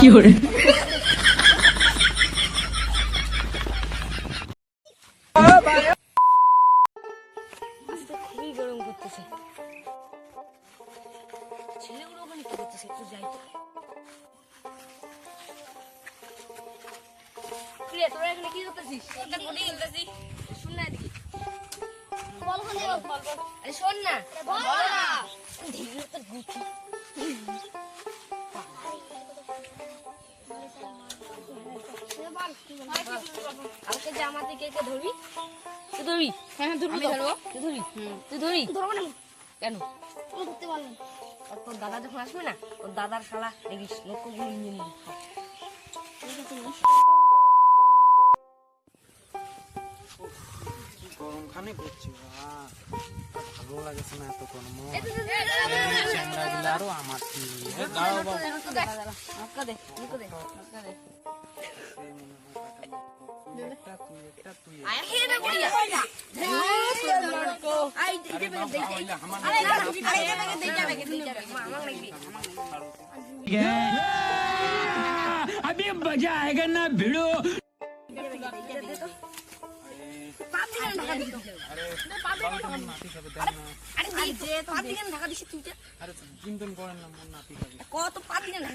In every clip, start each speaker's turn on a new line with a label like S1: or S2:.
S1: fiore,
S2: আজকে খুবই গরম করতেছে। ছেলেগুলো ওখানে কি করতেছে? একটু যাই তো। কিরে, তোরা এখানে কি করতেছিস? একটা গুটি খেলতেছি। শুন না এদিকে। আরে শোন না। ধীরে তো গুটি। কালকে জামাতে কে কে ধরবি? তুই ধরবি? হ্যাঁ ধরবো। আমি ধরবো। তুই ধরবি? তুই ধরবি? ধরবো না। কেন? ধরতে পারবো না। তোর দাদা যখন আসবে না, ওর দাদার শালা দেখিস লক্ষ্যগুলো নিয়ে নিবি।
S3: গরম খানে করছি ভালো লাগছে না এত গরম চ্যাংড়া গুলো আরো আমার কি দাঁড়াও বাবা
S1: अभी मजा आएगा ना भिड़ो।
S3: চিন্তন করেন না মন নাতি খাবি
S2: কত পাতি না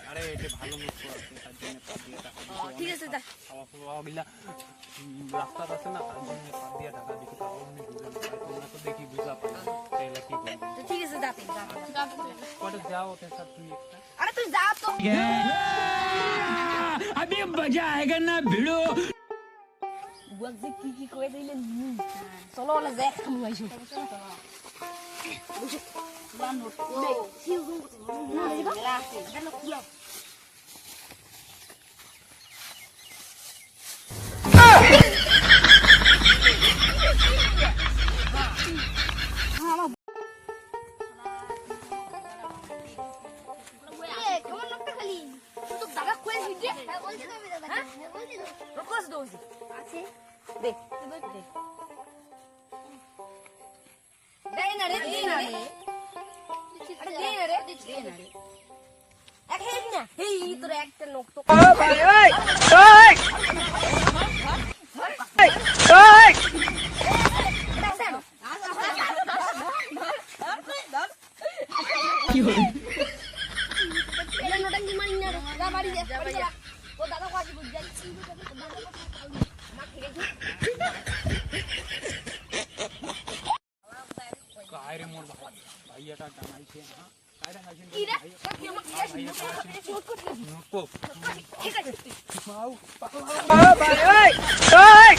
S3: আরে এটা ভালো মুখ আছে তার জন্য পা দিয়ে টাকা
S2: ঠিক আছে যা
S3: খাওয়া গিলা রাস্তা আছে না তার জন্য পা দিয়ে টাকা দিকে তাও অন্য বুঝে না তোমরা তো দেখি বুঝা পাই তাহলে কি বলবো
S2: ঠিক আছে যা তুই যা
S3: কত যাও ওতে স্যার তুই একটা
S2: আরে তুই যা তো
S1: अभी मजा आएगा ना भिड़ो।
S2: বুয়াক যে কি কই দিলেন চলো ওলা যাই খামু আইছো বুঝো বানো ও সিউ গুম না দিবা রাতে জানো খুলো কেমন লোকটা খালি তো দাদা কই হিজে বলছি তো দাদা বলছি তো রকস দোছি আছে দেখ দেখ দেই না রে দেই না রে আরে দেই না রে দেই না রে এক হেই না এই তোর একটা নক তো ও ভাই ওই ওই ওই
S1: fiore,
S2: এলা নোটাঙ্গি মারি না যা বাড়ি যা ও দাদা কাছে বুঝ যাই
S3: কায়রে মোর ভাইয়াটা জানাইছে হ্যাঁ কায়রে গাইছেন
S2: কি রে কি আমার কি আছে
S3: নুকো
S2: ঠিক আছে
S3: মাও
S2: ও ভাই ওই ওই